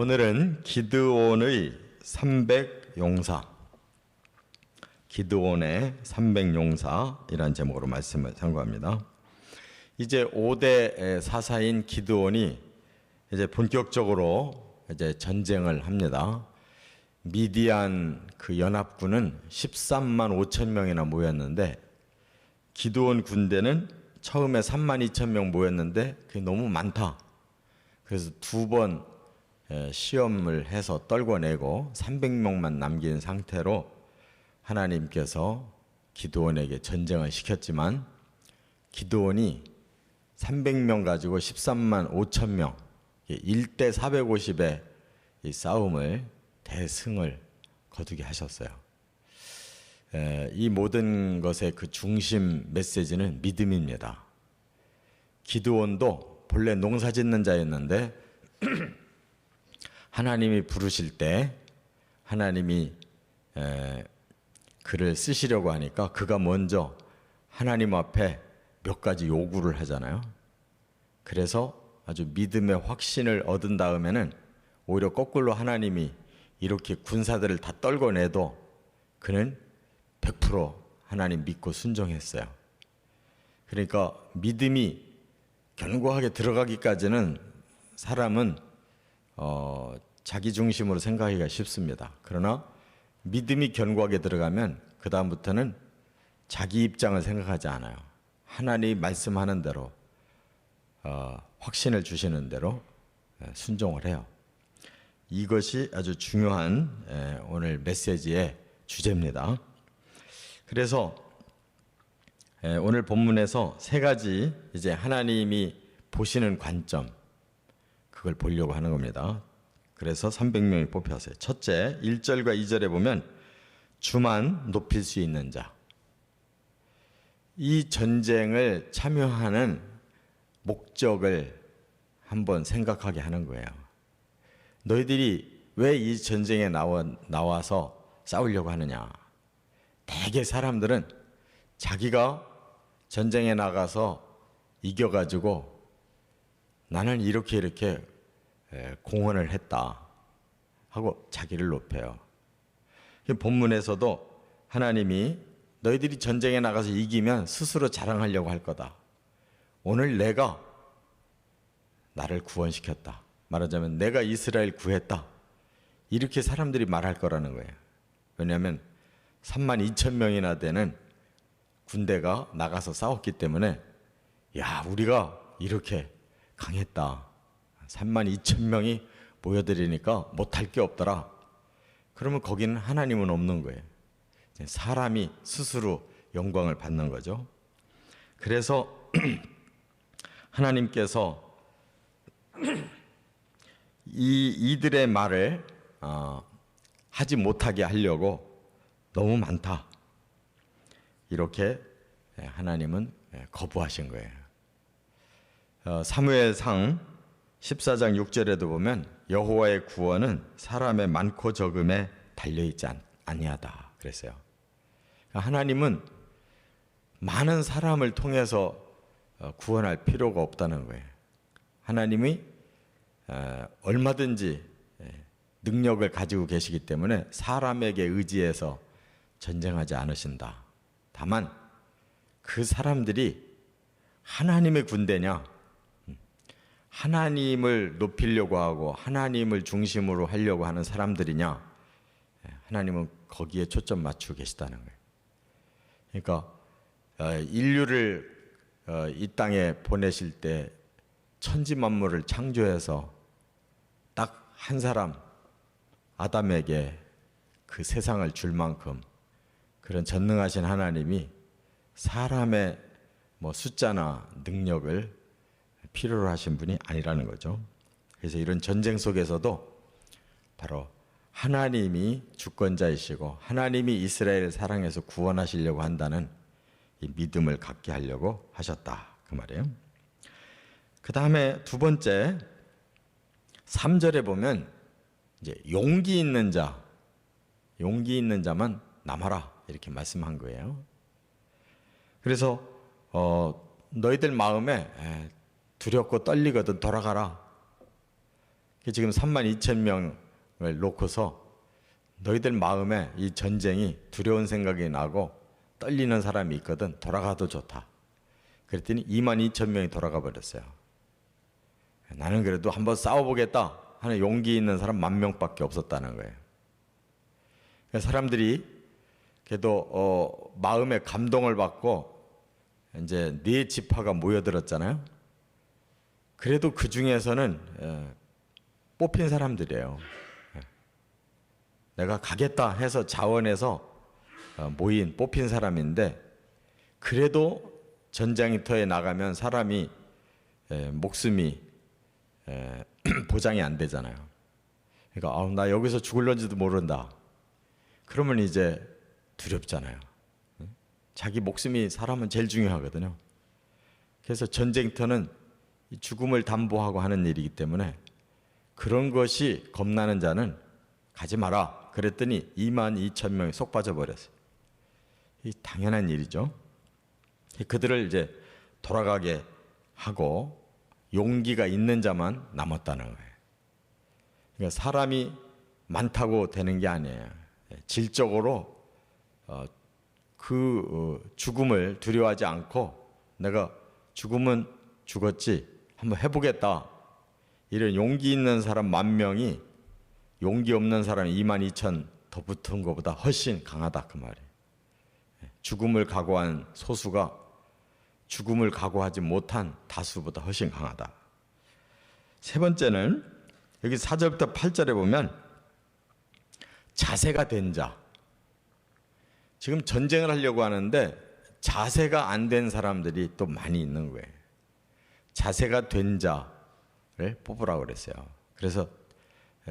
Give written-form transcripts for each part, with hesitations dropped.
오늘은 기드온의 300용사, 기드온의 300용사이라는 제목으로 말씀을 선고합니다. 이제 5대 사사인 기드온이 이제 본격적으로 이제 전쟁을 합니다. 미디안 그 연합군은 13만 5천 명이나 모였는데 기드온 군대는 처음에 3만 2천 명 모였는데 그게 너무 많다. 그래서 두 번 시험을 해서 떨궈내고 300명만 남긴 상태로 하나님께서 기드온에게 전쟁을 시켰지만 기드온이 300명 가지고 13만 5천 명 1대 450의 이 싸움을 대승을 거두게 하셨어요. 이 모든 것의 그 중심 메시지는 믿음입니다. 기드온도 본래 농사 짓는 자였는데 하나님이 부르실 때 하나님이 그를 쓰시려고 하니까 그가 먼저 하나님 앞에 몇 가지 요구를 하잖아요. 그래서 아주 믿음의 확신을 얻은 다음에는 오히려 거꾸로 하나님이 이렇게 군사들을 다 떨궈내도 그는 100% 하나님 믿고 순종했어요. 그러니까 믿음이 견고하게 들어가기까지는 사람은 자기 중심으로 생각하기가 쉽습니다. 그러나 믿음이 견고하게 들어가면 그 다음부터는 자기 입장을 생각하지 않아요. 하나님이 말씀하는 대로 확신을 주시는 대로 순종을 해요. 이것이 아주 중요한 오늘 메시지의 주제입니다. 그래서 오늘 본문에서 세 가지 이제 하나님이 보시는 관점 그걸 보려고 하는 겁니다. 그래서 300명이 뽑혔어요. 첫째, 1절과 2절에 보면 주만 높일 수 있는 자. 이 전쟁을 참여하는 목적을 한번 생각하게 하는 거예요. 너희들이 왜 이 전쟁에 나와서 싸우려고 하느냐. 대개 사람들은 자기가 전쟁에 나가서 이겨가지고 나는 이렇게 공헌을 했다 하고 자기를 높여요. 본문에서도 하나님이 너희들이 전쟁에 나가서 이기면 스스로 자랑하려고 할 거다. 오늘 내가 나를 구원시켰다. 말하자면 내가 이스라엘 구했다. 이렇게 사람들이 말할 거라는 거예요. 왜냐하면 3만 2천 명이나 되는 군대가 나가서 싸웠기 때문에 야 우리가 이렇게 강했다. 3만 2천 명이 모여들으니까 못할 게 없더라. 그러면 거기는 하나님은 없는 거예요. 사람이 스스로 영광을 받는 거죠. 그래서 하나님께서 이들의 말을 하지 못하게 하려고 너무 많다. 이렇게 하나님은 거부하신 거예요. 사무엘상 14장 6절에도 보면 여호와의 구원은 사람의 많고 적음에 달려있지 아니하다 그랬어요. 하나님은 많은 사람을 통해서 구원할 필요가 없다는 거예요. 하나님이 얼마든지 능력을 가지고 계시기 때문에 사람에게 의지해서 전쟁하지 않으신다. 다만 그 사람들이 하나님의 군대냐, 하나님을 높이려고 하고 하나님을 중심으로 하려고 하는 사람들이냐, 하나님은 거기에 초점 맞추고 계시다는 거예요. 그러니까 인류를 이 땅에 보내실 때 천지 만물을 창조해서 딱 한 사람 아담에게 그 세상을 줄 만큼 그런 전능하신 하나님이 사람의 숫자나 능력을 필요로 하신 분이 아니라는 거죠. 그래서 이런 전쟁 속에서도 바로 하나님이 주권자이시고 하나님이 이스라엘을 사랑해서 구원하시려고 한다는 이 믿음을 갖게 하려고 하셨다 그 말이에요. 그 다음에 두 번째 3절에 보면 이제 용기 있는 자만 남아라 이렇게 말씀한 거예요. 그래서 너희들 마음에 두렵고 떨리거든 돌아가라. 지금 3만 2천 명을 놓고서 너희들 마음에 이 전쟁이 두려운 생각이 나고 떨리는 사람이 있거든. 돌아가도 좋다. 그랬더니 2만 2천 명이 돌아가 버렸어요. 나는 그래도 한번 싸워보겠다 하는 용기 있는 사람 10,000명밖에 없었다는 거예요. 사람들이 그래도 마음에 감동을 받고 이제 네 지파가 모여들었잖아요. 그래도 그 중에서는 뽑힌 사람들이에요. 내가 가겠다 해서 자원해서 모인 뽑힌 사람인데, 그래도 전쟁터에 나가면 사람이 목숨이 보장이 안 되잖아요. 그러니까 나 여기서 죽을런지도 모른다. 그러면 이제 두렵잖아요. 자기 목숨이 사람은 제일 중요하거든요. 그래서 전쟁터는 죽음을 담보하고 하는 일이기 때문에 그런 것이 겁나는 자는 가지 마라. 그랬더니 2만 2천 명이 쏙 빠져버렸어요. 이 당연한 일이죠. 그들을 이제 돌아가게 하고 용기가 있는 자만 남았다는 거예요. 그러니까 사람이 많다고 되는 게 아니에요. 질적으로 죽음을 두려워하지 않고 내가 죽으면 죽었지 한번 해보겠다, 이런 용기 있는 사람 10,000명이 용기 없는 사람 2만 2천 더 붙은 것보다 훨씬 강하다, 그 말이에요. 죽음을 각오한 소수가 죽음을 각오하지 못한 다수보다 훨씬 강하다. 세 번째는 여기 4절부터 8절에 보면 자세가 된 자. 지금 전쟁을 하려고 하는데 자세가 안 된 사람들이 또 많이 있는 거예요. 자세가 된 자를 뽑으라고 그랬어요. 그래서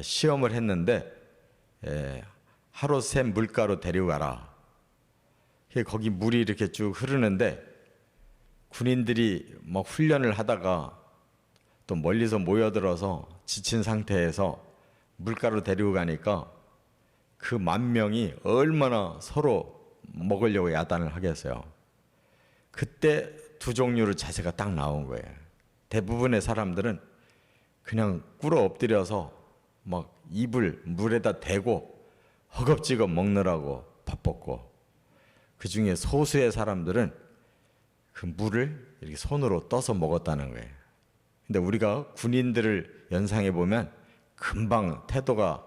시험을 했는데 하루 새 물가로 데려가라. 거기 물이 이렇게 쭉 흐르는데 군인들이 막 훈련을 하다가 또 멀리서 모여들어서 지친 상태에서 물가로 데리고 가니까 그 10,000명이 얼마나 서로 먹으려고 야단을 하겠어요. 그때 두 종류의 자세가 딱 나온 거예요. 대부분의 사람들은 그냥 꿇어 엎드려서 막 입을 물에다 대고 허겁지겁 먹느라고 바빴고, 그 중에 소수의 사람들은 그 물을 이렇게 손으로 떠서 먹었다는 거예요. 근데 우리가 군인들을 연상해 보면 금방 태도가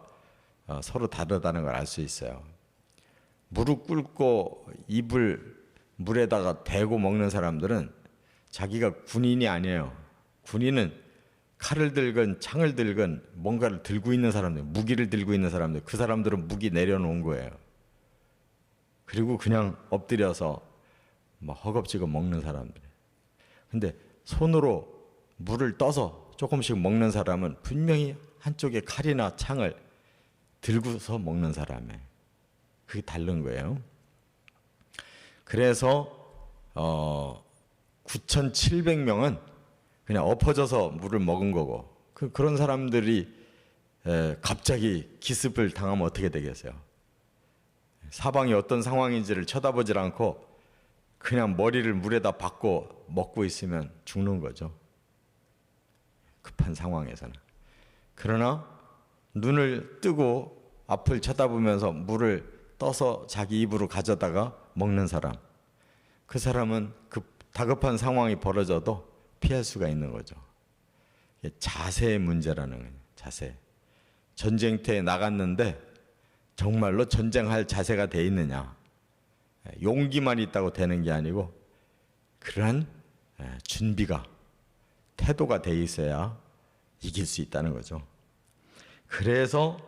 서로 다르다는 걸 알 수 있어요. 무릎 꿇고 입을 물에다가 대고 먹는 사람들은 자기가 군인이 아니에요. 군인은 칼을 들건 창을 들건 뭔가를 들고 있는 사람들, 무기를 들고 있는 사람들, 그 사람들은 무기 내려놓은 거예요. 그리고 그냥 엎드려서 막 허겁지겁 먹는 사람들. 근데 손으로 물을 떠서 조금씩 먹는 사람은 분명히 한쪽에 칼이나 창을 들고서 먹는 사람이에요. 그게 다른 거예요. 그래서 9,700명은 그냥 엎어져서 물을 먹은 거고, 그런 사람들이 갑자기 기습을 당하면 어떻게 되겠어요? 사방이 어떤 상황인지를 쳐다보질 않고 그냥 머리를 물에다 박고 먹고 있으면 죽는 거죠. 급한 상황에서는. 그러나 눈을 뜨고 앞을 쳐다보면서 물을 떠서 자기 입으로 가져다가 먹는 사람, 그 사람은 다급한 상황이 벌어져도 피할 수가 있는 거죠. 자세의 문제라는 거예요. 자세. 전쟁터에 나갔는데 정말로 전쟁할 자세가 돼 있느냐. 용기만 있다고 되는 게 아니고 그러한 준비가, 태도가 돼 있어야 이길 수 있다는 거죠. 그래서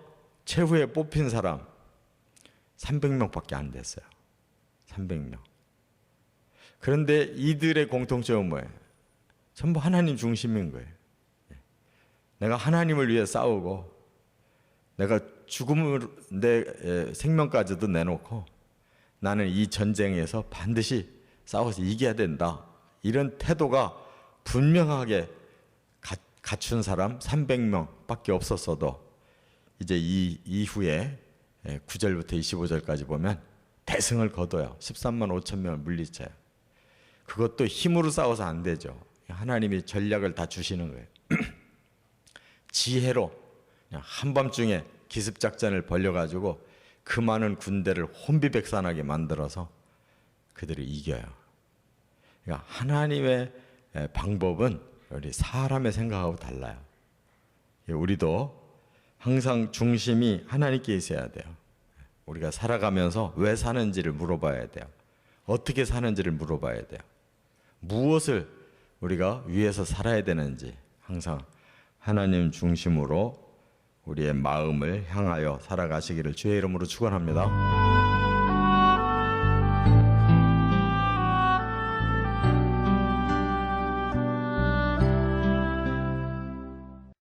최후에 뽑힌 사람 300명밖에 안 됐어요. 300명. 그런데 이들의 공통점은 뭐예요? 전부 하나님 중심인 거예요. 내가 하나님을 위해 싸우고 내가 죽음을, 내 생명까지도 내놓고 나는 이 전쟁에서 반드시 싸워서 이겨야 된다. 이런 태도가 분명하게 갖춘 사람 300명밖에 없었어도 이제 이 이후에 9절부터 25절까지 보면 대승을 거둬요. 13만 5천 명을 물리쳐요. 그것도 힘으로 싸워서 안 되죠. 하나님이 전략을 다 주시는 거예요. 지혜로 그냥 한밤중에 기습작전을 벌여가지고 그 많은 군대를 혼비백산하게 만들어서 그들을 이겨요. 그러니까 하나님의 방법은 우리 사람의 생각하고 달라요. 우리도 항상 중심이 하나님께 있어야 돼요. 우리가 살아가면서 왜 사는지를 물어봐야 돼요. 어떻게 사는지를 물어봐야 돼요. 무엇을 우리가 위해서 살아야 되는지 항상 하나님 중심으로 우리의 마음을 향하여 살아가시기를 주의 이름으로 축원합니다.